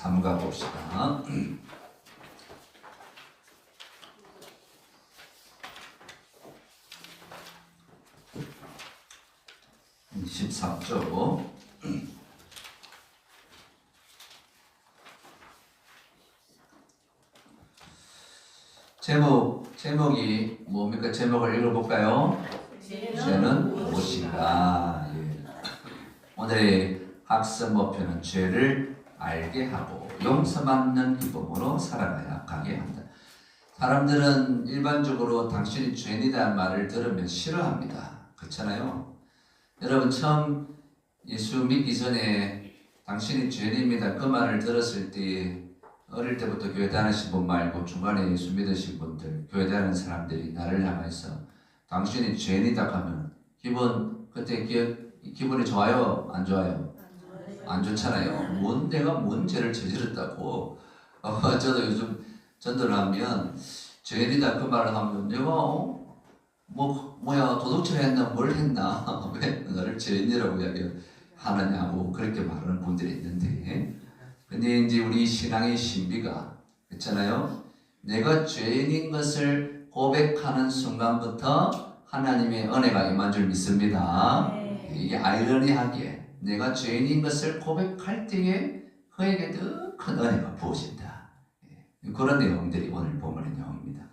삼가 봅시다. (14조) 제목이 뭡니까? 제목을 읽어볼까요? 죄는 무엇인가? 예. 오늘의 학습 목표는 죄를 알게 하고 용서받는 기쁨으로 살아가야 하게 한다. 사람들은 일반적으로 당신이 죄인이라는 말을 들으면 싫어합니다. 그렇잖아요. 여러분 처음 예수 믿기 전에 당신이 죄인입니다 그 말을 들었을 때 어릴 때부터 교회 다니신 분 말고 중간에 예수 믿으신 분들, 교회 다니는 사람들이 나를 향해서 당신이 죄인이다 하면 그때 기분이 좋아요? 안 좋아요? 안 좋잖아요. 내가 뭔 죄를 저질렀다고. 저도 요즘 전도하면 죄인이다 그 말을 하면 내가 도둑질 했나 뭘 했나 왜 너를 죄인이라고 하느냐고 그렇게 말하는 분들이 있는데, 근데 이제 우리 신앙의 신비가 그렇잖아요. 내가 죄인인 것을 고백하는 순간부터 하나님의 은혜가 임한 줄 믿습니다. 이게 아이러니하게 내가 죄인인 것을 고백할 때에 그에게 더 큰 은혜가 부어진다. 그런 내용들이 오늘 본문의 내용입니다.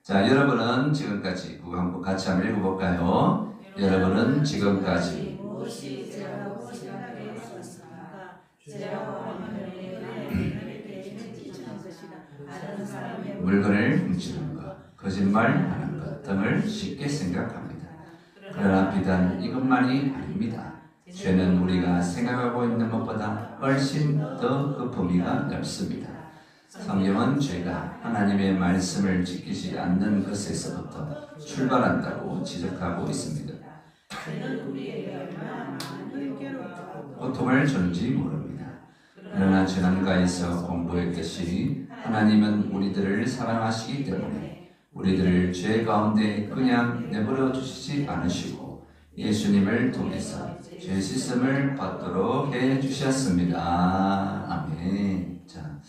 자, 여러분은 지금까지 그거 한번 같이 한번 읽어볼까요? 여러분은 지금까지 무엇이 죄라고 생각하게 했었습니까? 죄라고 하면 물건을 훔치는 것, 거짓말하는 것 등을 쉽게 생각합니다. 그러나 비단 이것만이 아닙니다. 죄는 우리가 생각하고 있는 것보다 훨씬 더 그 범위가 넓습니다. 성경은 죄가 하나님의 말씀을 지키지 않는 것에서부터 출발한다고 지적하고 있습니다. 고통을 주는지 모릅니다. 그러나 지난가에서 공부했듯이 하나님은 우리들을 사랑하시기 때문에 우리들을 죄 가운데 그냥 내버려 두시지 않으시고 예수님을 통해서 죄 씻음을 받도록 해주셨습니다. 아멘. 자,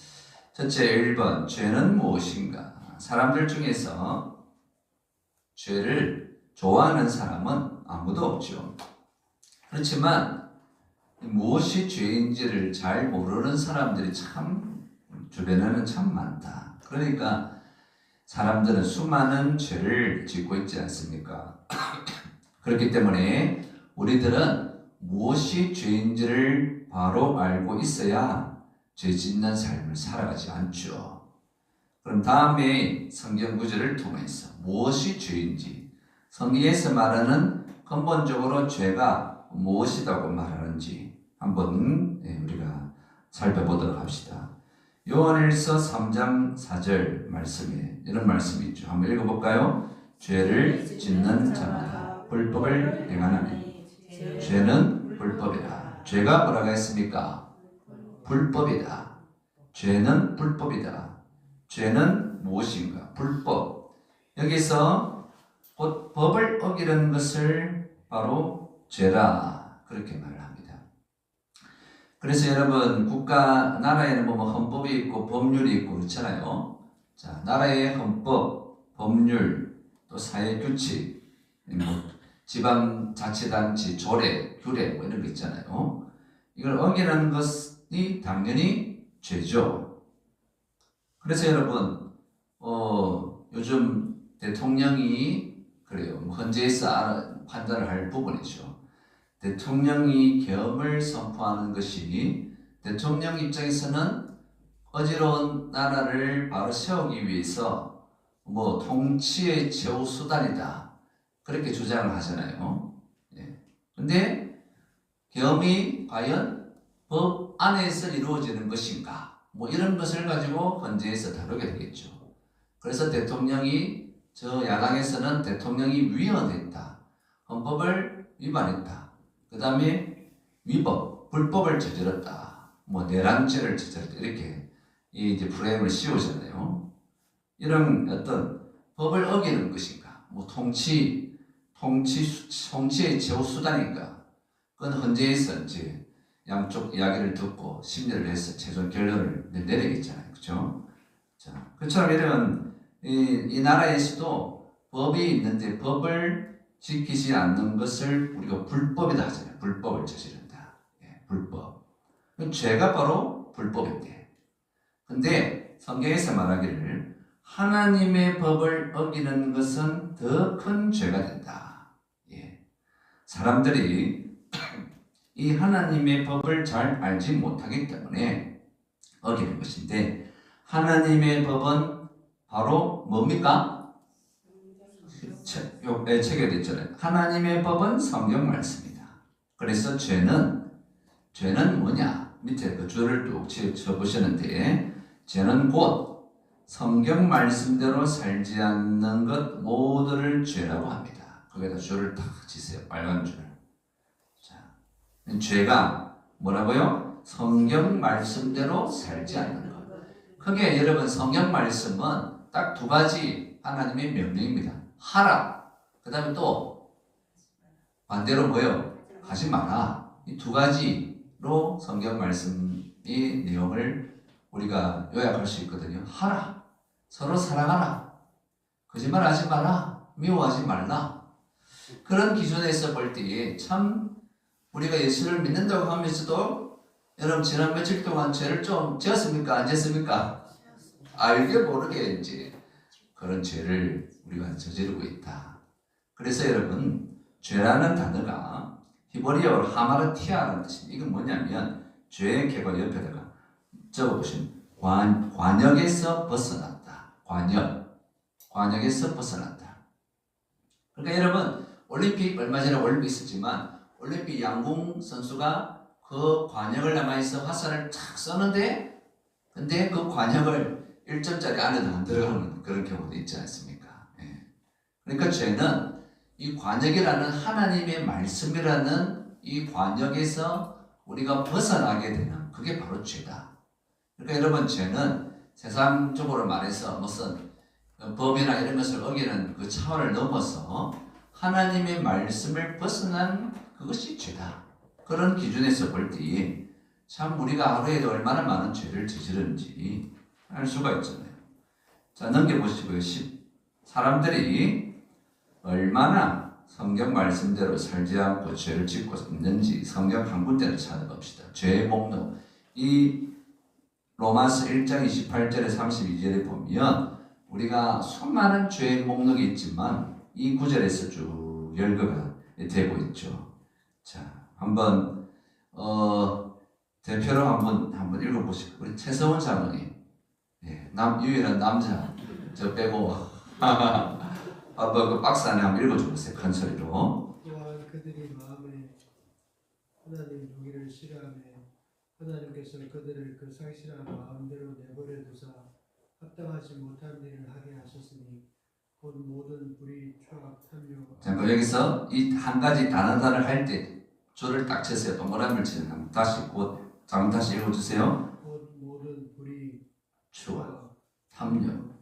첫째 1번 죄는 무엇인가? 사람들 중에서 죄를 좋아하는 사람은 아무도 없죠. 그렇지만 무엇이 죄인지를 잘 모르는 사람들이 참 주변에는 참 많다. 그러니까 사람들은 수많은 죄를 짓고 있지 않습니까? 그렇기 때문에 우리들은 무엇이 죄인지를 바로 알고 있어야 죄 짓는 삶을 살아가지 않죠. 그럼 다음에 성경 구절을 통해서 무엇이 죄인지, 성경에서 말하는 근본적으로 죄가 무엇이라고 말하는지 한번 우리가 살펴보도록 합시다. 요한일서 3장 4절 말씀에 이런 말씀이 있죠. 한번 읽어볼까요? 죄를 짓는 자마다 불법을 행하나니 죄는 불법이다. 죄가 뭐라고 했습니까? 불법이다. 죄는 불법이다. 죄는 무엇인가? 불법. 여기서 곧 법을 어기는 것을 바로 죄라 그렇게 말을 합니다. 그래서 여러분 나라에는 헌법이 있고 법률이 있고 그렇잖아요. 자, 나라의 헌법, 법률, 또 사회규칙, 지방자치단체, 조례, 규례 이런 거 있잖아요. 이걸 어기는 것이 당연히 죄죠. 그래서 여러분 요즘 대통령이 그래요. 헌재에서 판단을 할 부분이죠. 대통령이 계엄을 선포하는 것이 대통령 입장에서는 어지러운 나라를 바로 세우기 위해서 통치의 최후 수단이다. 그렇게 주장을 하잖아요. 그런데 계엄이 과연 법 안에서 이루어지는 것인가? 이런 것을 가지고 헌재에서 다루게 되겠죠. 그래서 대통령이 야당에서는 대통령이 위헌했다. 헌법을 위반했다. 그 다음에 불법을 저질렀다. 내란죄를 저질렀다. 이렇게 이제 프레임을 씌우잖아요. 이런 어떤 법을 어기는 것인가? 통치의 최후 수단인가? 그건 헌재에서 이제 양쪽 이야기를 듣고 심리를 해서 최종 결론을 내리겠잖아요. 그렇죠? 자, 그처럼 이런 이 나라에서도 법이 있는데 법을 지키지 않는 것을 우리가 불법이다 하잖아요. 불법을 저지른다. 예, 불법. 죄가 바로 불법인데. 근데 성경에서 말하기를 하나님의 법을 어기는 것은 더 큰 죄가 된다. 예. 사람들이 이 하나님의 법을 잘 알지 못하기 때문에 어기는 것인데, 하나님의 법은 바로 뭡니까? 책에 됐잖아요. 하나님의 법은 성경 말씀이다. 그래서 죄는 뭐냐? 밑에 그 줄을 뚝 쳐보시는데, 죄는 곧 성경 말씀대로 살지 않는 것 모두를 죄라고 합니다. 거기다 줄을 딱 치세요. 빨간 줄. 자, 죄가 뭐라고요? 성경 말씀대로 살지 않는 것. 그게 여러분 성경 말씀은 딱 두 가지 하나님의 명령입니다. 하라. 그 다음에 또 반대로 뭐요? 하지 마라. 이 두 가지로 성경 말씀의 내용을 우리가 요약할 수 있거든요. 하라. 서로 사랑하라. 거짓말 하지 마라. 미워하지 말라. 그런 기준에서 볼 때 참 우리가 예수를 믿는다고 하면서도 여러분 지난 며칠 동안 죄를 좀 지었습니까? 안 지었습니까? 알게 모르게 이제 그런 죄를 우리가 저지르고 있다. 그래서 여러분 죄라는 단어가 히브리어로 하마르티아라는 뜻입니다. 이건 뭐냐면 죄의 개가 옆에다가 적어보시면 관역에서 벗어났다. 관역에서 벗어났다. 그러니까 여러분 올림픽 얼마 전에 올림픽 있었지만 올림픽 양궁 선수가 그 관역을 남아있어 화살을 착 쏘는데 근데 그 관역을 1점짜리 안에도 안 들어가는 그런 경우도 있지 않습니까? 예. 그러니까 죄는 이 관역이라는 하나님의 말씀이라는 이 관역에서 우리가 벗어나게 되는 그게 바로 죄다. 그러니까 여러분 죄는 세상적으로 말해서 무슨 법이나 이런 것을 어기는 그 차원을 넘어서 하나님의 말씀을 벗어난 그것이 죄다. 그런 기준에서 볼 때 참 우리가 하루에도 얼마나 많은 죄를 저지르는지 알 수가 있잖아요. 자, 넘겨보시고요. 10. 사람들이 얼마나 성경 말씀대로 살지 않고 죄를 짓고 있는지 성경 한 군데를 찾아봅시다. 죄의 목록. 이 로마서 1장 28절에 32절에 보면 우리가 수많은 죄의 목록이 있지만 이 구절에서 쭉 열거가 되고 있죠. 자, 한번 대표로 한번 읽어보시고 우리 최성훈 장로님, 예, 유일한 남자 저 빼고 한번 그 박스 안에 한번 읽어주세요. 큰 소리로. 또한 그들이 마음에 하나님 보기를 싫어하며 하나님께서 그들을 그 상실한 마음대로 내버려 두사 합당하지 못한 일을 하게 하셨으니 곧 모든 불의, 추악, 탐욕. 잠깐 여기서 이 한 가지 단어를 할 때 줄을 딱 쳐서요. 동그라미를 치는 다시 다시 읽어주세요. 곧 모든 불의, 추악, 탐욕,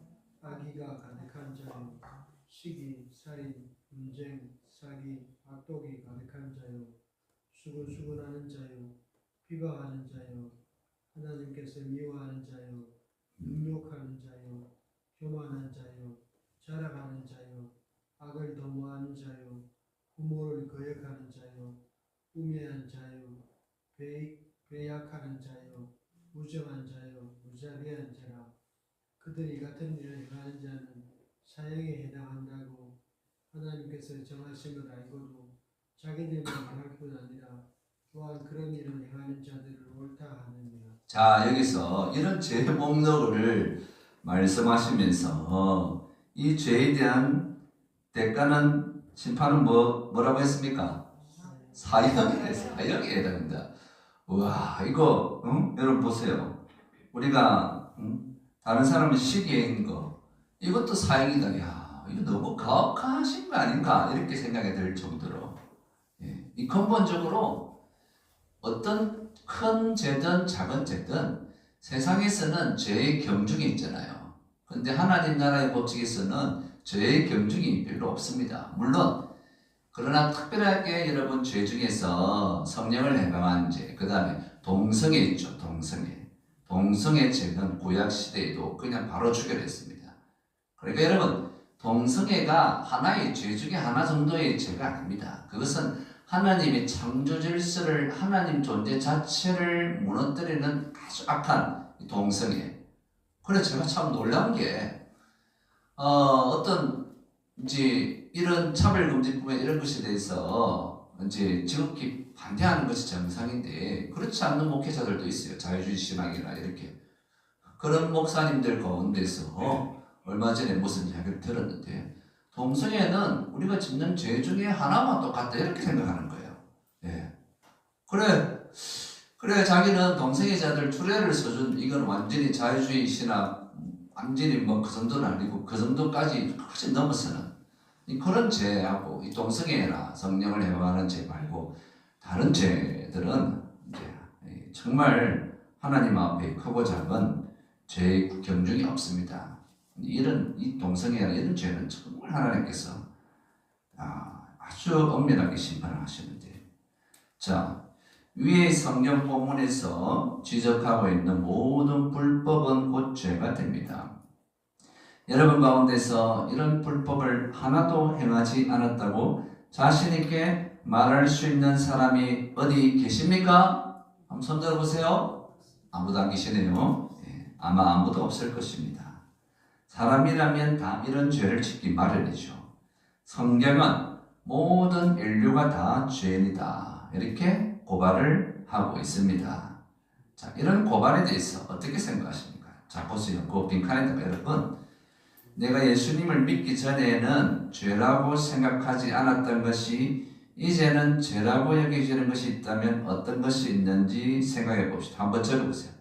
악의가 가득한 자요, 시기, 살인, 분쟁, 사기, 악독이 가득한 자요, 수근수근하는 자요, 비방하는 자요, 하나님께서 미워하는 자요, 능욕하는 자요, 교만한 자요, 자랑하는 자요, 악을 도모하는 자요, 부모를 거역하는 자요, 우매한 자요, 배약하는 자요, 무정한 자요, 무자비한 자라. 그들이 같은 일을 행하는 자는 사형에 해당한다고 하나님께서 정하심을 알고도 자기들만 행할 뿐 아니라 또한 그런 일을 행하는 자들을 옳다 하느니라. 자, 여기서 이런 죄 목록을 말씀하시면서 이 죄에 대한 대가는 심판은 뭐라고 했습니까? 사형에 해당한다. 우와, 이거 여러분 보세요. 우리가 다른 사람은 시기인 거 이것도 사형이다. 야, 이거 너무 가혹하신 거 아닌가 이렇게 생각이 들 정도로, 예, 이 근본적으로 어떤 큰 죄든 작은 죄든 세상에서는 죄의 경중이 있잖아요. 근데 하나님 나라의 법칙에서는 죄의 경중이 별로 없습니다. 물론 그러나 특별하게 여러분 죄 중에서 성령을 해방한 죄, 그 다음에 동성애 있죠. 동성애 죄는 구약시대에도 그냥 바로 추결했습니다. 그러니까 여러분 동성애가 하나의 죄 중에 하나 정도의 죄가 아닙니다. 그것은 하나님의 창조 질서를, 하나님 존재 자체를 무너뜨리는 아주 악한 동성애. 그래서 제가 참 놀라운 게 어떤 이제 이런 차별금지법에 이런 것에 대해서 이제 지극히 반대하는 것이 정상인데 그렇지 않는 목회자들도 있어요. 자유주의 신앙이나 이렇게 그런 목사님들 가운데서 얼마 전에 무슨 이야기를 들었는데 동성애는 우리가 짓는 죄 중에 하나만 똑같다 이렇게 생각하는 거예요. 예. 그래 자기는 동성애자들 투례를 써준 이건 완전히 자유주의 신학 완전히 뭐 그 정도는 아니고 그 정도까지 훨씬 넘어서는 그런 죄하고 이 동성애나 성령을 해방하는 죄 말고 다른 죄들은 이제 정말 하나님 앞에 크고 작은 죄의 경중이 없습니다. 이 동성애나 이런 죄는 정말 하나님께서 아주 엄밀하게 심판하시는데, 자 위의 성경 본문에서 지적하고 있는 모든 불법은 곧 죄가 됩니다. 여러분 가운데서 이런 불법을 하나도 행하지 않았다고 자신있게 말할 수 있는 사람이 어디 계십니까? 한번 손 들어보세요. 아무도 안 계시네요. 아마 아무도 없을 것입니다. 사람이라면 다 이런 죄를 짓기 마련이죠. 성경은 모든 인류가 다 죄인이다 이렇게 고발을 하고 있습니다. 자, 이런 고발에 대해서 어떻게 생각하십니까? 자, 보세요. 그 빈칸에다가 여러분, 내가 예수님을 믿기 전에는 죄라고 생각하지 않았던 것이 이제는 죄라고 여겨지는 것이 있다면 어떤 것이 있는지 생각해 봅시다. 한번 적어보세요.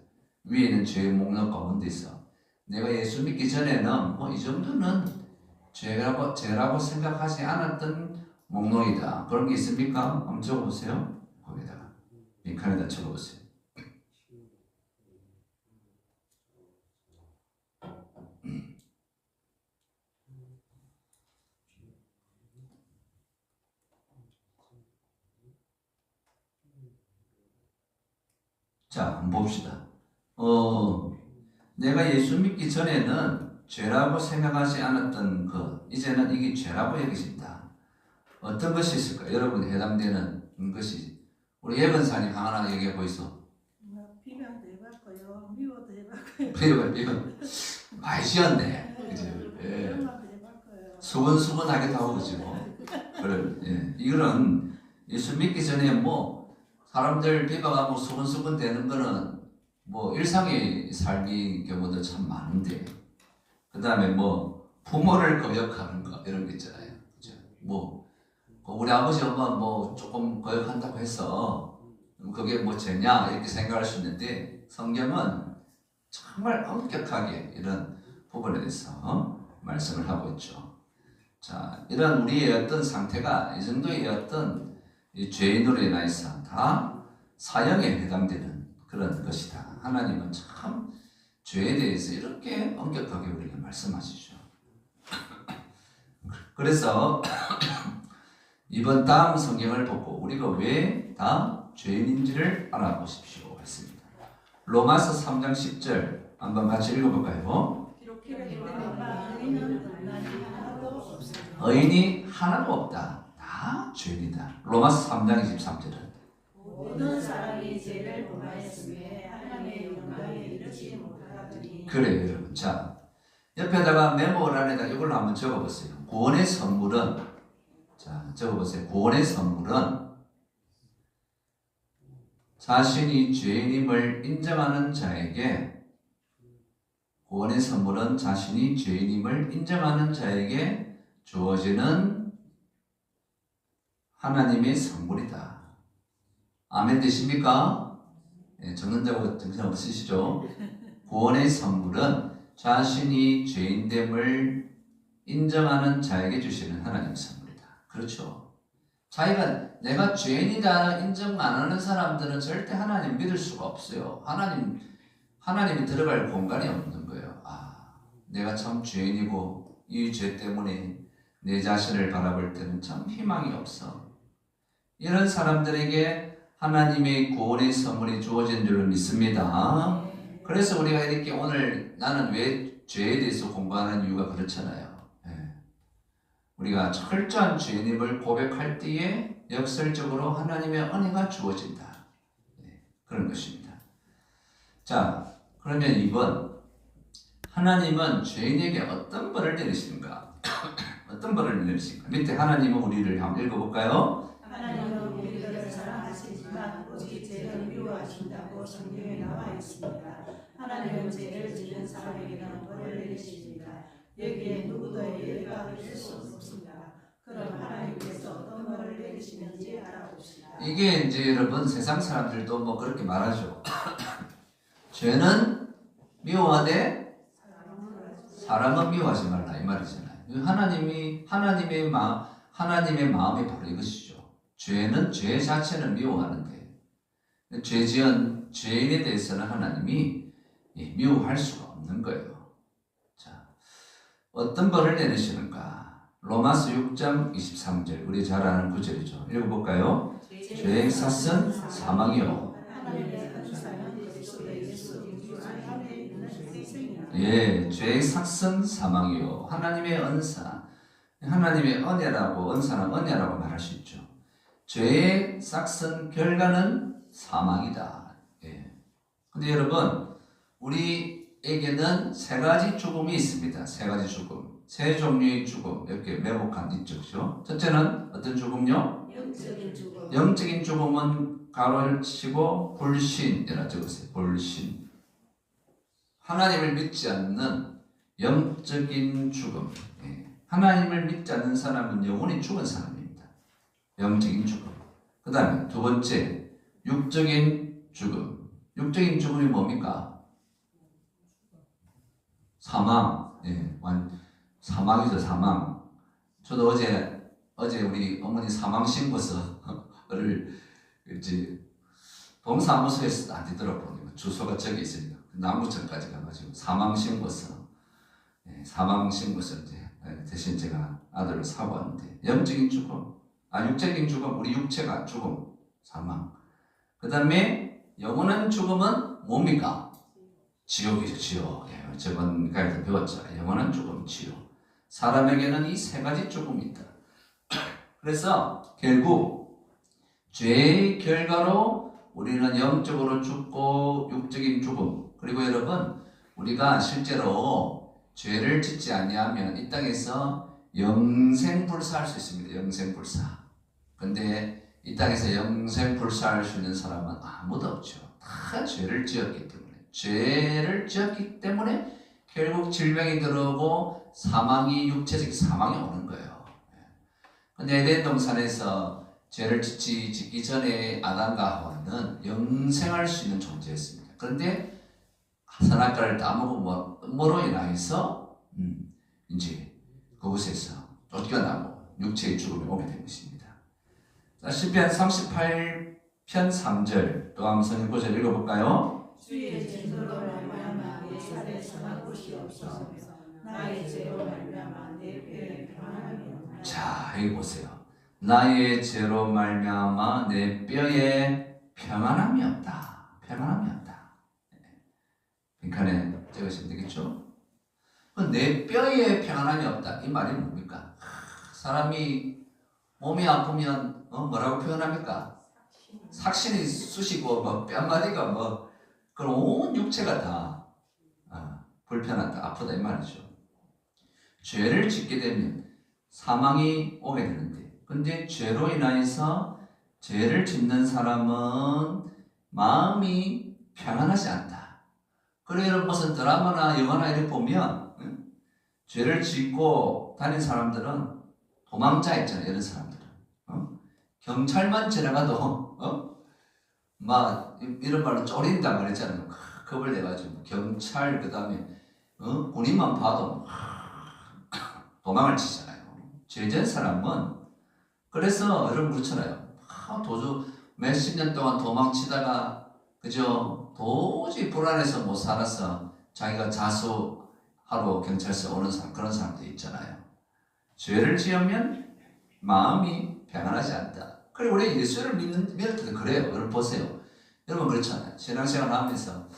위에 있는 죄의 목록 가운데서 내가 예수 믿기 전에는 이 정도는 죄라고 생각하지 않았던 목록이다. 그런 게 있습니까? 한번 적어보세요. 거기다가 빈칸에다 적어보세요. 자, 한번 봅시다. 내가 예수 믿기 전에는 죄라고 생각하지 않았던 것, 이제는 이게 죄라고 여겨진다. 어떤 것이 있을까? 여러분이 해당되는 것이 우리 예건사님 하나 얘기해 보이소. 비방도 해봤고요, 미워도 해봤고요. 비방 많이 지었네. 그죠? 예. 수근수근하기도 하고 그죠? 그래. 예. 이거는 예수 믿기 전에 뭐 사람들 비방하고 수근수근 되는 거는 뭐 일상의 삶의 경우도 참 많은데, 그 다음에 뭐 부모를 거역하는 거 이런 거 있잖아요. 그죠? 뭐 우리 아버지 엄마 뭐 조금 거역한다고 해서 그게 뭐 죄냐 이렇게 생각할 수 있는데 성경은 정말 엄격하게 이런 부분에 대해서 말씀을 하고 있죠. 자, 이런 우리의 어떤 상태가 이 정도의 어떤 이 죄인으로 인해서 다 사형에 해당되는 그런 것이다. 하나님은 참 죄에 대해서 이렇게 엄격하게 우리에게 말씀하시죠. 그래서 이번 다음 성경을 보고 우리가 왜 다 죄인인지를 알아보십시오 했습니다. 로마서 3장 10절 한번 같이 읽어볼까요? 의인이 하나도 없다. 다 죄인이다. 로마서 3장 23절은 모든 사람이 죄를 범하였으며 하나님의 영광에 이르지 못하더니. 그래요, 여러분. 자, 옆에다가 메모란에다 이걸 한번 적어보세요. 구원의 선물은, 자, 적어보세요. 구원의 선물은 자신이 죄인임을 인정하는 자에게, 구원의 선물은 자신이 죄인임을 인정하는 자에게 주어지는 하나님의 선물이다. 아멘 되십니까? 예, 적는다고 정신 없으시죠? 구원의 선물은 자신이 죄인됨을 인정하는 자에게 주시는 하나님의 선물이다. 그렇죠? 자기가 내가 죄인이다 인정 안 하는 사람들은 절대 하나님 믿을 수가 없어요. 하나님이 들어갈 공간이 없는 거예요. 내가 참 죄인이고 이 죄 때문에 내 자신을 바라볼 때는 참 희망이 없어. 이런 사람들에게 하나님의 구원의 선물이 주어진 줄로 믿습니다. 그래서 우리가 이렇게 오늘 나는 왜 죄에 대해서 공부하는 이유가 그렇잖아요. 우리가 철저한 죄인임을 고백할 때에 역설적으로 하나님의 은혜가 주어진다. 그런 것입니다. 자, 그러면 2번. 하나님은 죄인에게 어떤 벌을 내리시는가? 어떤 벌을 내리시는가? 밑에 하나님은 우리를 한번 읽어볼까요? 하나님은 우리를 사랑하시지만 오직 죄를 미워하신다고 성경에 나와 있습니다. 하나님은 죄를 지은 사람에게는 벌을 내리십니다. 여기에 누구도 예외가 될 수 없습니다. 그럼 하나님께서 어떤 벌을 내리시는지 알아봅시다. 이게 이제 여러분 세상 사람들도 뭐 그렇게 말하죠. 죄는 미워하되 사람은 미워하지 말라 이 말이잖아요. 하나님의 마음이 바로 이것이죠. 죄는 죄 자체는 미워하는데 죄 지은 죄인에 대해서는 하나님이 미워할 수가 없는 거예요. 자, 어떤 벌을 내리시는가? 로마서 6장 23절 우리 잘 아는 구절이죠. 읽어볼까요? 죄의 삭은 사망이요. 예, 죄의 삭은 사망이요. 하나님의 은사, 하나님의 은혜라고 은사는 은혜라고 말할 수 있죠. 죄의 삭은 결과는 사망이다. 예. 근데 여러분, 우리에게는 세 가지 죽음이 있습니다. 세 가지 죽음, 세 종류의 죽음 이렇게 매복한 있죠. 첫째는 어떤 죽음요? 영적인 죽음. 영적인 죽음은 가로를 치고 불신이라 적으세요. 불신. 하나님을 믿지 않는 영적인 죽음. 하나님을 믿지 않는 사람은 영혼이 죽은 사람입니다. 영적인 죽음. 그 다음에 두 번째, 육적인 죽음. 육적인 죽음이 뭡니까? 사망. 사망이죠, 사망. 저도 어제 우리 어머니 사망 신고서를 이제 동사무소에서 안 되더라고요. 주소가 저기 있으니까. 남부천까지 가가지고 사망신고서 이제 대신 제가 아들을 사고 왔는데 영적인 죽음, 육적인 죽음, 우리 육체가 죽음, 사망. 그 다음에 영원한 죽음은 뭡니까? 지옥이죠, 지옥. 저번 가에서 배웠죠. 영원한 죽음, 지옥. 사람에게는 이 세 가지 죽음이 있다. 그래서 결국 죄의 결과로 우리는 영적으로 죽고 육적인 죽음. 그리고 여러분, 우리가 실제로 죄를 짓지 아니하면 이 땅에서 영생불사할 수 있습니다. 영생불사. 근데 이 땅에서 영생불사할 수 있는 사람은 아무도 없죠. 다 죄를 지었기 때문에 결국 질병이 들어오고 사망이, 육체적 사망이 오는 거예요. 근데 에덴 동산에서 죄를 짓기 전에 아담과 하와는 영생할 수 있는 존재였습니다. 그런데 선악과를 따먹음으로 인하여서 이제 그곳에서 쫓겨나고 육체의 죽음이 오게 된 것입니다. 자, 시편 38편 3절 또 한번 성경 구절 읽어볼까요? 주의 진노로 말미암아 내 살에 성한 곳이 없어 나의 죄로 말미암아 내 뼈에 평안함이 없나이다. 자, 여기 보세요. 나의 죄로 말미암아 내 뼈에 평안함이 없다. 평안함이 없다. 빈칸에 적으시면 되겠죠? 내 뼈에 평안함이 없다. 이 말이 뭡니까? 사람이 몸이 아프면 뭐라고 표현합니까? 삭신이 쑤시고 뼈마디가 그런 온 육체가 다 불편하다, 아프다 이 말이죠. 죄를 짓게 되면 사망이 오게 되는데, 근데 죄로 인하여서 죄를 짓는 사람은 마음이 평안하지 않다. 그래 여러분 무슨 드라마나 영화나 이렇게 보면 죄를 짓고 다닌 사람들은 도망자 있잖아요. 이런 사람들은 경찰만 지나가도 막 이런 말로 쪼린다 그랬잖아요. 겁을 내가지고 경찰 그 다음에 군인만 봐도 도망을 치잖아요. 죄진 사람은 그래서 여러분 그렇잖아요. 도저 몇십 년 동안 도망치다가 그죠? 도저히 불안해서 못 살아서 자기가 자수하러 경찰서 오는 사람, 그런 사람도 있잖아요. 죄를 지으면 마음이 평안하지 않다. 그리고 우리 예수를 믿을 때도 그래요. 여러분 보세요. 여러분 그렇잖아요. 신앙생활 하면서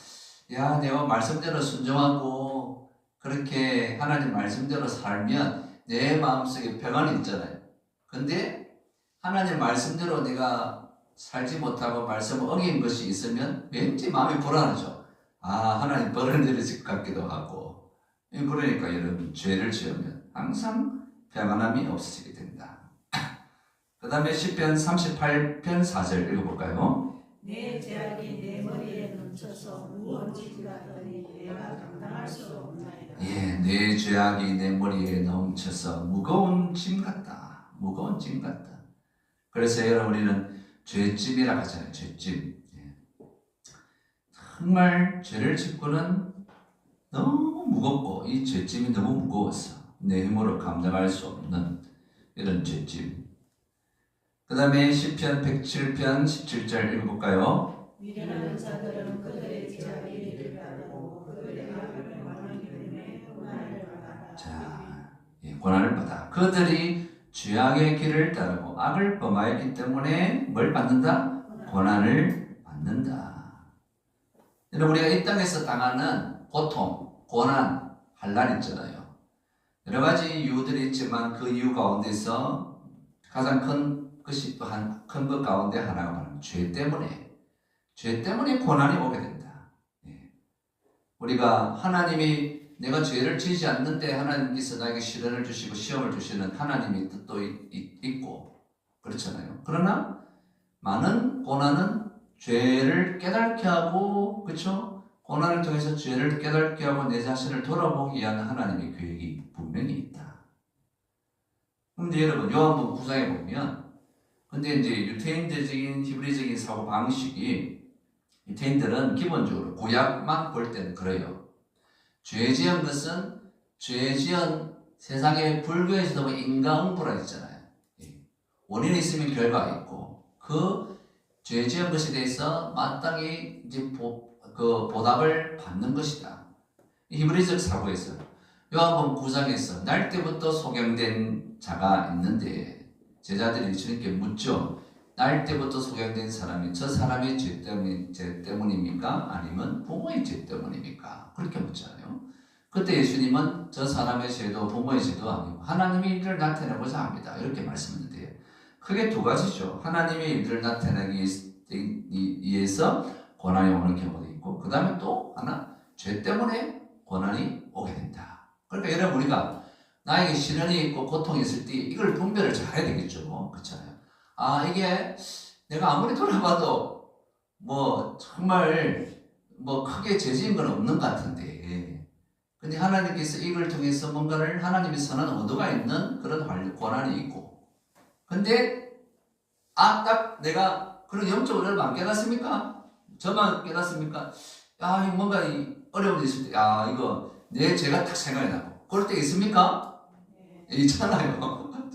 야 내가 말씀대로 순종하고 그렇게 하나님 말씀대로 살면 내 마음속에 평안이 있잖아요. 근데 하나님 말씀대로 내가 살지 못하고 말씀을 어긴 것이 있으면 왠지 마음이 불안하죠. 아 하나님 벌을 내리실 것 같기도 하고. 그러니까 여러분 죄를 지으면 항상 평안함이 없어지게 된다. 그 다음에 시편 38편 4절 읽어볼까요? 내 죄악이 내 머리에 넘쳐서 무거운 짐 같더니 내가 감당할 수 없나이다. 예, 내 죄악이 내 머리에 넘쳐서 무거운 짐 같다. 무거운 짐 같다. 그래서 여러분 우리는 죄짐이라고 하잖아요. 죄짐. 예. 정말 죄를 짓고는 너무 무겁고 이 죄짐이 너무 무거워서 내 힘으로 감당할 수 없는 이런 죄짐. 그 다음에 시편 107편 17절 읽어볼까요? 미련한 자들은 그들의 죄악의 일을 따르고 그들의 악을 행하기 때문에 고난을 받아. 자, 예, 고난을 받아. 그들이 죄악의 길을 따르고 악을 범하였기 때문에 뭘 받는다? 고난을 받는다. 여러분 우리가 이 땅에서 당하는 고통, 고난, 환난 있잖아요. 여러 가지 이유들이 있지만 그 이유 가운데서 가장 큰 것이 또 큰 것 가운데 하나가 바로 죄 때문에 고난이 오게 된다. 예. 우리가 하나님이 내가 죄를 지지 않는데 하나님께서 나에게 시련을 주시고 시험을 주시는 하나님의 뜻도 있고 그렇잖아요. 그러나 많은 고난은 죄를 깨닫게 하고 그렇죠? 고난을 통해서 죄를 깨닫게 하고 내 자신을 돌아보기 위한 하나님의 계획이 분명히 있다. 그런데 여러분 요한복음 9장에 보면 근데 이제 유태인들적인 히브리적인 사고 방식이 유태인들은 기본적으로 구약만 볼 때는 그래요. 죄 지은 것은 죄 지은 세상의 불교에서도 인과응보라 했잖아요. 원인이 있으면 결과가 있고 그 죄 지은 것에 대해서 마땅히 이제 보답을 받는 것이다. 히브리적 사고에서 요한복음 9장에서 날 때부터 소경된 자가 있는데 제자들이 주님께 묻죠. 날 때부터 소경된 사람이 저 사람의 죄 때문입니까? 아니면 부모의 죄 때문입니까? 그렇게 묻잖아요. 그때 예수님은 저 사람의 죄도 부모의 죄도 아니고 하나님의 일을 나타내고자 합니다. 이렇게 말씀했는데요. 크게 두 가지죠. 하나님의 일을 나타내기 위해서 고난이 오는 경우도 있고 그 다음에 또 하나 죄 때문에 고난이 오게 된다. 그러니까 여러분 우리가 나에게 시련이 있고 고통이 있을 때 이걸 분별을 잘해야 되겠죠. 그렇잖아요. 아 이게 내가 아무리 돌아봐도 뭐 정말 뭐 크게 죄지은 건 없는 것 같은데 근데 하나님께서 이걸 통해서 뭔가를 하나님의 선한 의도가 있는 그런 고난이 있고 근데 딱 내가 그런 영적으로 여러분 안 깨닫습니까? 저만 깨닫습니까? 야 뭔가 어려운 일 있을 때 이거 내 죄가 딱 생각이 나고 그럴 때 있습니까? 있잖아요.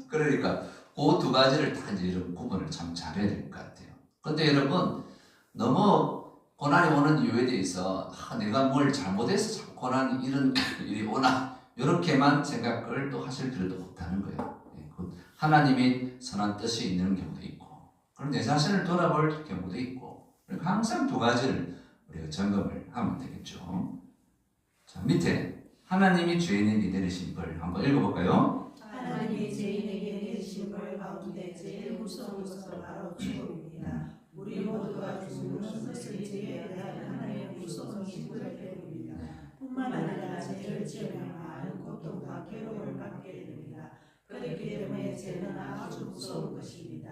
그러니까 그 두 가지를 다 이제 이런 구분을 참 잘해야 될 것 같아요. 근데 여러분 너무 고난이 오는 이유에 대해서 내가 뭘 잘못해서 자꾸 고난이 이런 일이 오나 이렇게만 생각을 또 하실 필요도 없다는 거예요. 하나님의 선한 뜻이 있는 경우도 있고 그럼 내 자신을 돌아볼 경우도 있고 그러니까 항상 두 가지를 우리가 점검을 하면 되겠죠. 자 밑에 하나님이 죄인에게 내리신 벌 한번 읽어볼까요? 하나님이 죄인에게 내리신 벌 가운데 제일 무서운 것은 바로 죽음입니다. 우리 모두가 죽는 것은 죄에 대한 하나님의 무서운 징벌 때문입니다. 뿐만 아니라 죄를 지으면 많은 고통과 괴로움을 받게 됩니다. 그렇기 때문에 죄는 아주 무서운 것입니다.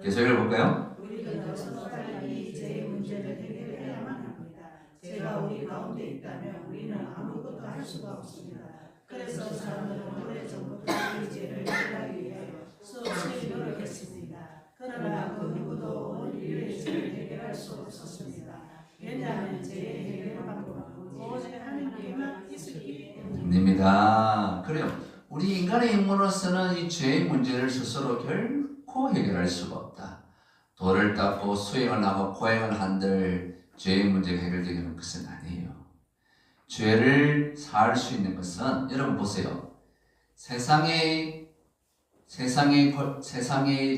계속 읽어볼까요? 우리는 어서 빨리 죄의 문제를 해결해야만 합니다. 죄가 우리 가운데 있다면 우리는 아무것도 할 수가 없습니다. 그래서 사람들은 오래전부터 이 죄를 해결하기 위해 수없이 노력했습니다. 그러나 그 누구도 온 인류의 죄를 해결할 수 없었습니다. 왜냐하면 죄의 해결 방법은 오직 하나님께만 있었기 때문입니다. 그래요. 우리 인간의 힘으로서는 이 죄의 문제를 스스로 결코 해결할 수가 없다. 돌을 닦고 수행을 하고 고행을 한들 죄의 문제가 해결되는 것은 아니에요. 죄를 사할 수 있는 것은 여러분 보세요. 세상의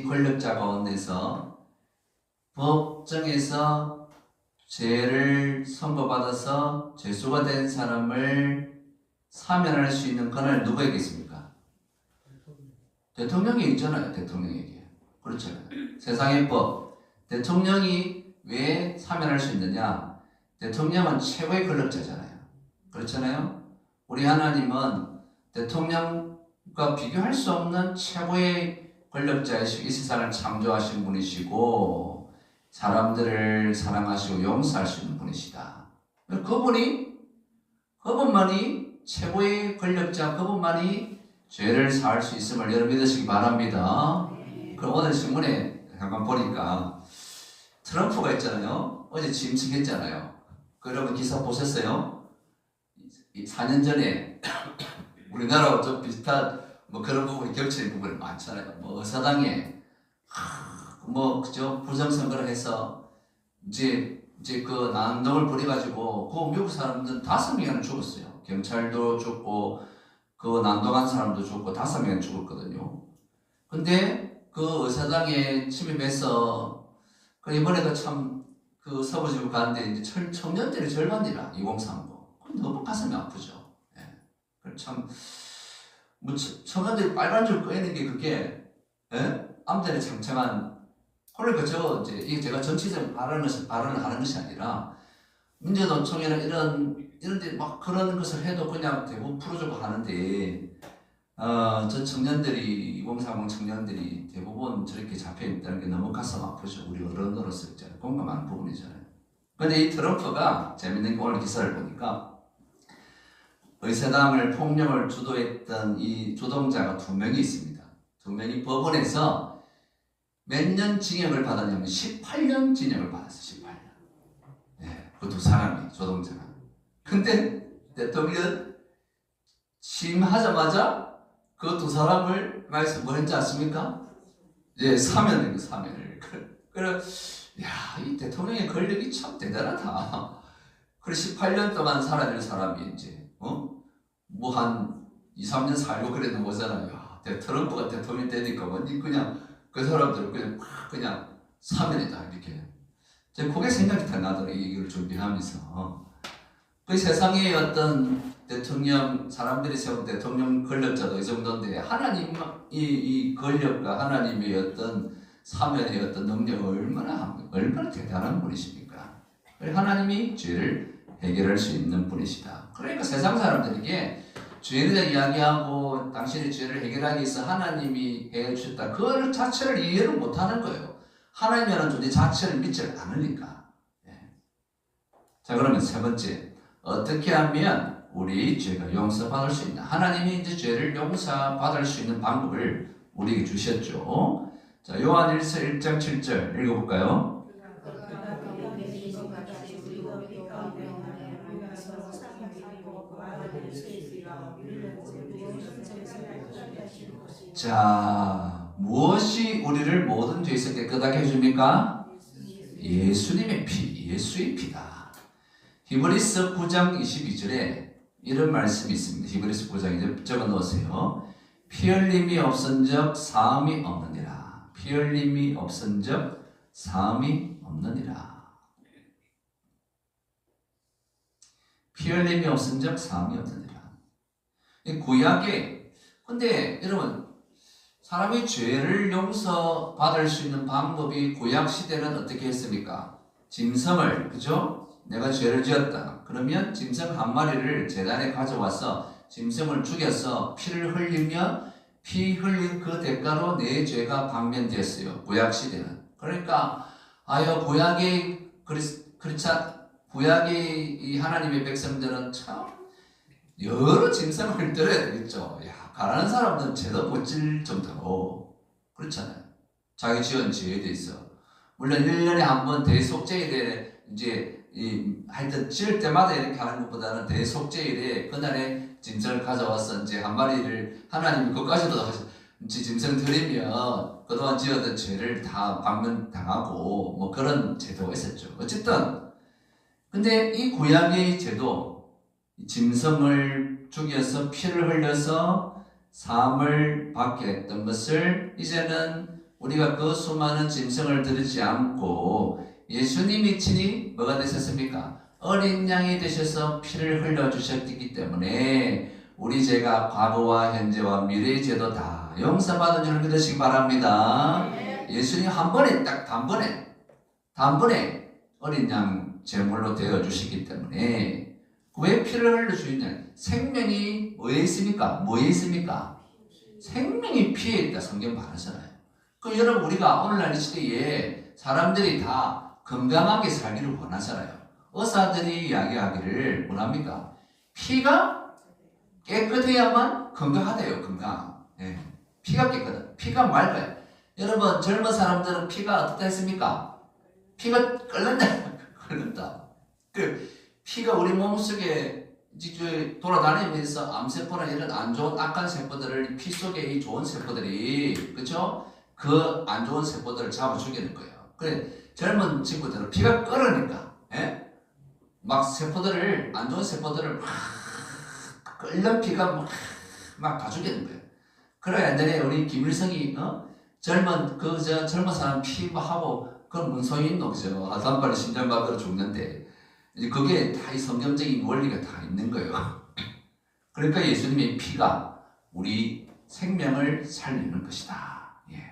권력자 가운데서 법정에서 죄를 선고받아서 죄수가 된 사람을 사면할 수 있는 권한이 누구에게 있습니까? 대통령이 있잖아요. 대통령에게. 그렇잖아요. 세상의 법. 대통령이 왜 사면할 수 있느냐? 대통령은 최고의 권력자잖아요. 그렇잖아요. 우리 하나님은 대통령과 비교할 수 없는 최고의 권력자이시고 이 세상을 창조하신 분이시고 사람들을 사랑하시고 용서할 수 있는 분이시다. 그분만이 최고의 권력자, 그분만이 죄를 사할 수 있음을 여러분 믿으시기 바랍니다. 그럼 오늘 신문에 잠깐 보니까 트럼프가 있잖아요. 어제 취임식했잖아요. 그 여러분 기사 보셨어요? 4년 전에 우리나라와 좀 비슷한 뭐 그런 부분이 겹치는 부분이 많잖아요. 뭐 의사당에 그죠 부정선거를 해서 이제 그 난동을 부려가지고 그 미국 사람들 5명이나 죽었어요. 경찰도 죽고 그 난동한 사람도 죽고 5명이 죽었거든요. 근데 그 의사당에 침입해서 그 이번에도 참 그 서부지구 가는데 이제 청년들이 절반이라 2030. 너무 가슴이 아프죠. 예. 참 뭐 청년들이 빨간 줄 꺼내는 게 그게 아무데나 창창한 그러니까 이제 제가 정치적 발언을 하는 것이 아니라 민주노총이나 이런데 막 그런 것을 해도 그냥 대부분 풀어주고 하는데 저 청년들이 2030 청년들이 대부분 저렇게 잡혀 있다는 게 너무 가슴 아프죠. 우리 어른으로서 공감하는 부분이잖아요. 근데 이 트럼프가 재밌는 게 오늘 기사를 보니까 의사당을 폭력을 주도했던 이 주동자가 2명이 있습니다. 2명이 법원에서 몇 년 징역을 받았냐면 18년 징역을 받았어요. 18년. 네, 그 2사람이 조동자가. 근데 대통령 취임하자마자 그 2사람을 말씀 뭐 했지 않습니까? 예, 사면을. 그래, 이 대통령의 권력이 참 대단하다. 그래 18년 동안 살아낼 사람이 이제 뭐 한 2, 3년 살고 그랬는 거잖아요. 트럼프가 대통령이 되니까 완전 그냥 그 사람들은 그냥 사면이다 이렇게. 제가 그게 생각이 다 나더라고요. 이걸 준비하면서. 그 세상의 어떤 대통령, 사람들이 세운 대통령 권력자도 이 정도인데 하나님 이 권력과 하나님의 어떤 사면의 어떤 능력을 얼마나 대단한 분이십니까? 하나님이 죄를 해결할 수 있는 분이시다. 그러니까 세상 사람들에게 죄에 대해 이야기하고 당신의 죄를 해결하기 위해서 하나님이 해주셨다. 그걸 자체를 이해를 못하는 거예요. 하나님이라는 존재 자체를 믿지 않으니까. 자, 그러면 3번째. 어떻게 하면 우리 죄가 용서받을 수 있나? 하나님이 이제 죄를 용서받을 수 있는 방법을 우리에게 주셨죠. 자, 요한일서 1장 7절 읽어볼까요? 자, 무엇이 우리를 모든 죄에서 깨끗하게 해줍니까? 예수님의 피, 예수의 피다. 히브리서 9장 22절에 이런 말씀이 있습니다. 히브리서 9장 적어 놓으세요. 피 흘림이 없은적 사함이 없느니라. 피 흘림이 없은적 사함이 없느니라. 피 흘림이 없은적 사함이 없느니라. 구약에 근데 여러분 사람이 죄를 용서받을 수 있는 방법이 구약 시대는 어떻게 했습니까? 짐승을, 그죠? 내가 죄를 지었다. 그러면 짐승 한 마리를 제단에 가져와서 짐승을 죽여서 피를 흘리면 피 흘린 그 대가로 내 죄가 방면되었어요. 구약 시대는. 그러니까 구약의 이 하나님의 백성들은 참 여러 짐승을 들어야 되겠죠. 가난한 사람들은 죄도 못 질 정도로 그렇잖아요. 자기 지은 죄에 대해서 물론 1년에 한 번 대속죄일에 이제 하여튼 지을 때마다 이렇게 하는 것보다는 대속죄일에 그날에 짐승을 가져와서 이제 한 마리를 하나님이 그것까지도 짐승 드리면 그동안 지었던 죄를 다 방면당하고 뭐 그런 제도가 있었죠. 어쨌든 근데 이 구약의 제도 짐승을 죽여서 피를 흘려서 사함을 받게 했던 것을 이제는 우리가 그 수많은 짐승을 들이지 않고 예수님이 친히 뭐가 되셨습니까? 어린 양이 되셔서 피를 흘려주셨기 때문에 우리 죄가 과거와 현재와 미래의 죄도 다 용서받은 줄 믿으시기 바랍니다. 예수님 한 번에 딱 단번에 어린 양 제물로 되어주시기 때문에 왜 피를 흘려주느냐? 생명이 뭐에 있습니까? 뭐에 있습니까? 생명이 피에 있다. 성경 말하잖아요. 그 여러분 우리가 오늘날 이 시대에 사람들이 다 건강하게 살기를 원하잖아요. 의사들이 이야기하기를 원합니까? 피가 깨끗해야만 건강하대요. 건강. 예. 피가 깨끗해. 피가 맑아요. 여러분 젊은 사람들은 피가 어떻다 했습니까? 피가 끓는다. 그 피가 우리 몸속에 돌아다니면서 암세포나 이런 안 좋은 악한 세포들을 피 속에 이 좋은 세포들이 그렇죠? 그 안 좋은 세포들을 잡아 죽이는 거예요. 그래 젊은 친구들은 피가 끓으니까 예? 막 세포들을 안 좋은 세포들을 막 끓는 피가 막 다 죽이는 거예요. 그래 옛날에 우리 김일성이 젊은 사람 피 하고 그건 뭔 소용이 있노 그죠? 아산발이 심장마비로 죽는데 이제 그게 다 이 성경적인 원리가 다 있는 거예요. 그러니까 예수님의 피가 우리 생명을 살리는 것이다. 예.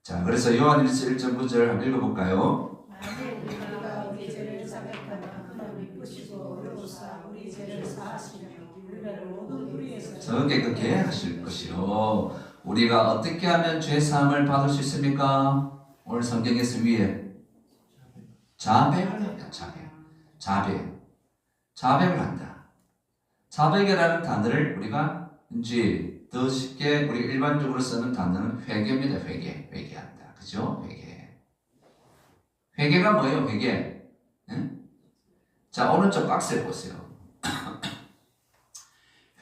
자, 그래서 요한 1서 1절 9절 한번 읽어볼까요? 만일 우리가 우리 죄를 자백하면 그는 미쁘시고 의로우사 우리 죄를 사하시며 우리를 모든 우리에서 저 깨끗게 하실 것이요. 우리가 어떻게 하면 죄 사함을 받을 수 있습니까? 오늘 성경에서 위에 자백을 한다. 자백을 한다. 자백이라는 단어를 우리가 이제 더 쉽게 우리 일반적으로 쓰는 단어는 회개입니다. 회개한다. 그죠? 회개가 뭐예요? 회개. 응? 자, 오른쪽 박스에 보세요.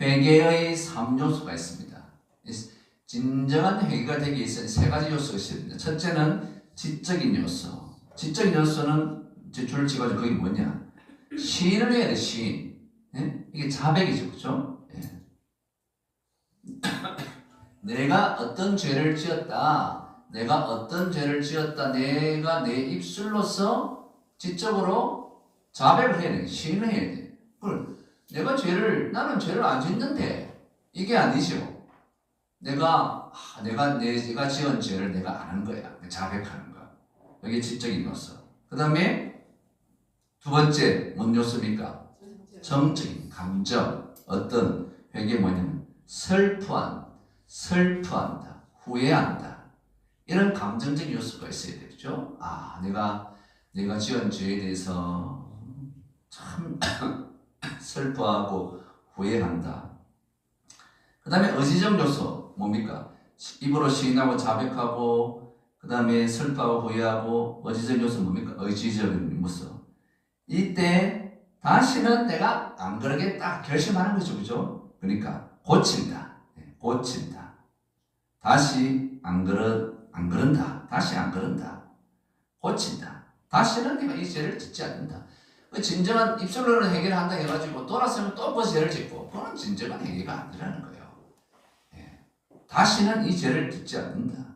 회개의 3요소가 있습니다. 진정한 회개가 되기 위해서는 3가지 요소가 있습니다. 첫째는 지적인 요소. 지적인 요소는 줄을 치가지고 그게 뭐냐? 시인을 해야 돼, 시인. 예? 이게 자백이죠, 그죠? 예. 내가 어떤 죄를 지었다. 내가 내가 내 입술로서 지적으로 자백을 해야 돼. 시인을 해야 돼. 나는 죄를 안 짓는데, 이게 아니죠. 내가 지은 죄를 내가 아는 거야. 자백하는 거. 이게 지적인 요소. 그 다음에 두 번째, 뭔 요소입니까? 정적인 감정. 어떤 회개 뭐냐면, 슬퍼한다, 후회한다. 이런 감정적인 요소가 있어야 되죠. 내가 지은 죄에 대해서 참 슬퍼하고 후회한다. 그 다음에 의지적 요소, 뭡니까? 입으로 시인하고 자백하고, 그 다음에 슬퍼하고 후회하고, 의지적 요소 뭡니까? 의지적인 요소. 이때 다시는 내가 안 그러겠다 결심하는 거죠. 그죠? 그러니까 고친다. 다시 안 그런다. 다시 안 그런다. 고친다. 다시는 내가 이 죄를 짓지 않는다. 그 진정한 입술로는 회개를 한다 해가지고 돌아서면 또 그 죄를 짓고 그건 진정한 회개가 아니라는 거예요. 예. 다시는 이 죄를 짓지 않는다.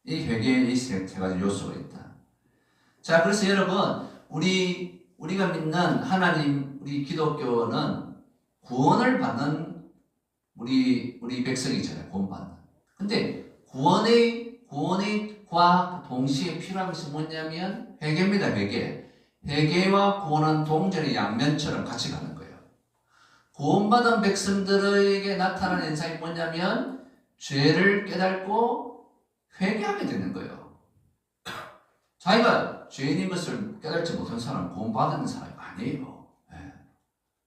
이 회개에 이 3가지 요소가 있다. 자, 그래서 여러분 우리가 믿는 하나님, 우리 기독교는 구원을 받는 우리 백성이잖아요. 구원받는. 근데 구원과 동시에 필요한 것이 뭐냐면 회개입니다. 회개와 구원은 동전의 양면처럼 같이 가는 거예요. 구원받은 백성들에게 나타나는 현상이 뭐냐면 죄를 깨닫고 회개하게 되는 거예요. 자기가 죄인인 것을 깨닫지 못한 사람은 구원받은 사람이 아니에요. 예.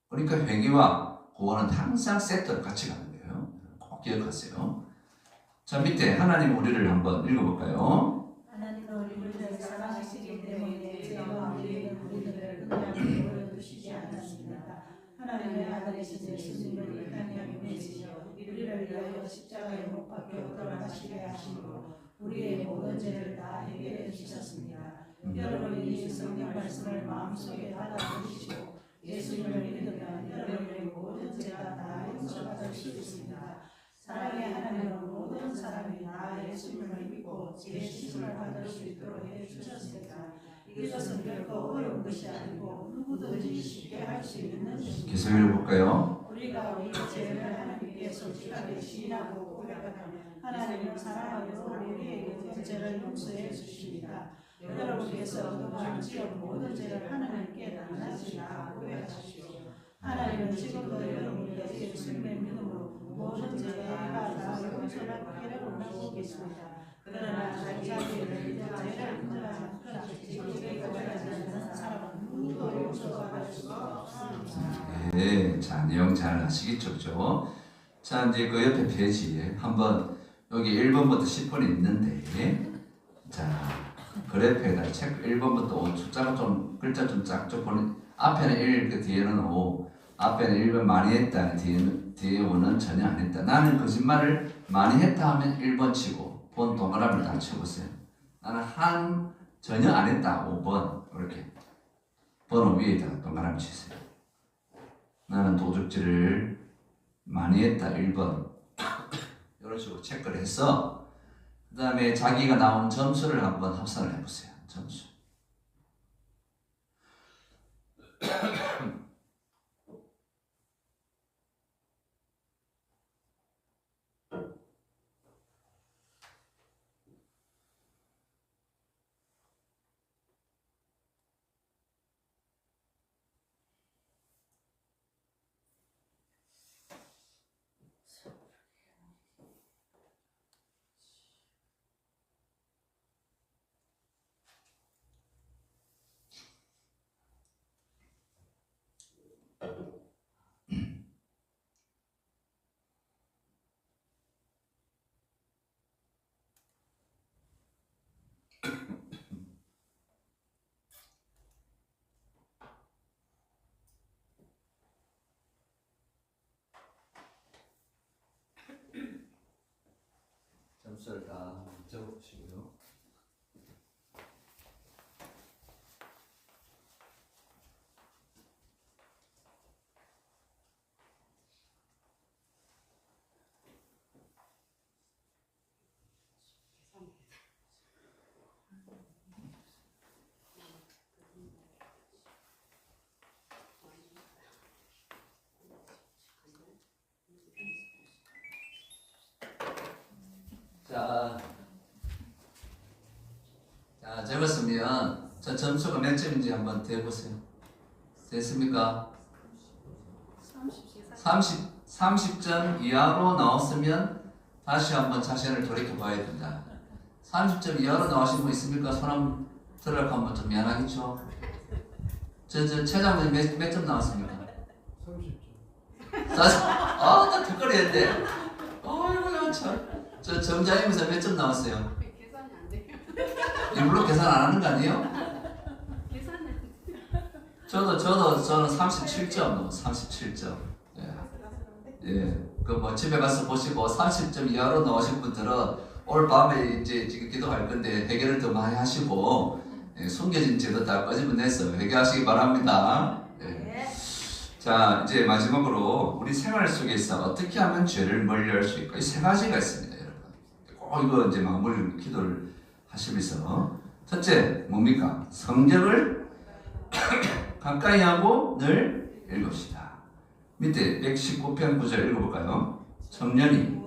그러니까 회개와 구원은 항상 세트로 같이 가는 거예요. 꼭 기억하세요. 자, 밑에 하나님 우리를 한번 읽어볼까요? 하나님은 우리를 사랑하시기 때문에 죄와 우리들을 그냥 내버려 두시지 않았습니다. 하나님의 아들이신 예수님을 인간하게 보내시며 우리를 위하여 십자가에 못 박혀 돌아가시게 하시고 우리의 모든 죄를 다 해결해 주셨습니다. 여러분이 이 성경 말씀을 마음속에 받아들이시고 예수님을 믿으면 여러분의 모든 죄가 다 용서받을 수 있습니다. 사랑의 하나님은 모든 사람이 다 예수님을 믿고 죄 씻음을 받을 수 있도록 해주셨습니다. 이것은 결코 어려운 것이 아니고 누구든지 쉽게 할 수 있는 것입니다. 계속 읽어볼까요? 우리가 우리 죄를 하나님께 솔직하게 시인하고 고백하면 하나님은 사랑하여 우리에게 그 죄를 용서해 주십니다. 여러분께서 그동안 지은 모든 죄를 하나님께 낱낱이 고백하십시오. 하나님은 지금도 여러분께 예수님의 믿음으로 모든 죄가 다 용서받기를 원하고 계십니다. 그러나 자기 자기를 이제 죄를 인정하지 않거나 지키게 고백하지 않는 사람은 누구도 용서받을 수가 없습니다. 네, 자 내용 잘 아시겠죠? 그죠? 자 이제 그 옆에 페이지에 한번 여기 1번부터 10번이 있는데 자 그래프에다 체크 1번부터 5 숫자가 좀 글자 좀 작죠? 보는 앞에는 1, 그 뒤에는 5 앞에는 1번 많이 했다 뒤에 5는 전혀 안 했다. 나는 거짓말을 많이 했다 하면 1번 치고 본 동그라미를 다 쳐보세요. 나는 전혀 안 했다 5번 이렇게 번호 위에다가 동그라미 치세요. 나는 도둑질을 많이 했다 1번 이런 식으로 체크를 해서 그 다음에 자기가 나온 점수를 한번 합산을 해보세요. 점수 점수를 다 적어보시고요. 자, 적었으면 저 점수가 몇 점인지 한번 대보세요. 됐습니까? 30점 이하로 나왔으면 다시 한번 자신을 돌이켜 봐야 된다. 30점 이하로 나오신 분 있습니까? 손 한번 들어가 한번 좀 미안하겠죠? 저 최장님 몇 점 나왔습니까? 30점. 나 특거리 했대. 어이구야 참. 저 점장님에서 몇 점 나왔어요? 계산이 안 돼요. 일부러 계산 안 하는 거 아니에요? 계산이 안 돼요. 저는 37점 37점. 예. 그 뭐 집에 가서 보시고 30점 이하로 나오신 분들은 오늘 밤에 이제 지금 기도할 건데 회개를 더 많이 하시고 숨겨진 죄도 다 꺼집어내서 회개하시기 바랍니다. 예. 자 이제 마지막으로 우리 생활 속에서 어떻게 하면 죄를 멀리할 수 있고 이 세 가지가 있습니다, 여러분. 꼭 이거 이제 마무리 기도를 하시면서 첫째 뭡니까? 성경을 가까이 하고 늘 읽읍시다. 밑에 119편 9절 읽어볼까요? 청년이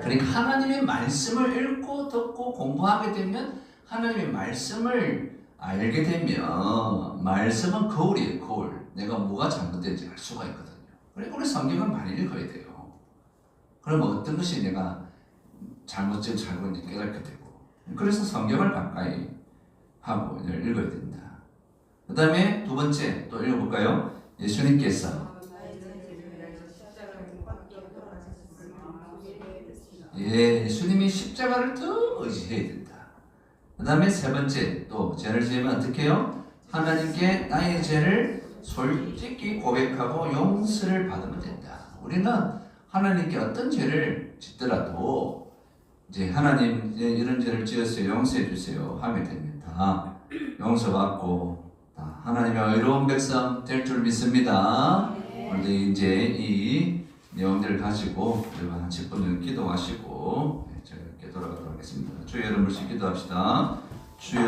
그러니까 하나님의 말씀을 읽고 듣고 공부하게 되면 하나님의 말씀을 알게 되면 말씀은 거울이에요. 거울. 내가 뭐가 잘못된지 알 수가 있거든요. 그러니까 우리 성경을 많이 읽어야 돼요. 그러면 어떤 것이 내가 잘못된 잘못인지 깨닫게 되고 그래서 성경을 가까이 하고 읽어야 된다. 그 다음에 두 번째 또 읽어볼까요? 예수님께서 예수님이 십자가를 더 의지해야 된다. 그 다음에 세 번째 또 죄를 지으면 어떻게 해요? 하나님께 나의 죄를 솔직히 고백하고 용서를 받으면 된다. 우리는 하나님께 어떤 죄를 짓더라도 이제 하나님 이제 이런 죄를 지었어요. 용서해 주세요. 하면 됩니다. 용서받고 하나님의 의로운 백성 될 줄 믿습니다. 그런데 이제 이 내용들을 가지고 우리가 한 10분 정도 기도하시고 저희가 이렇게 돌아가도록 하겠습니다. 주여 여러분 물씩 기도합시다. 주여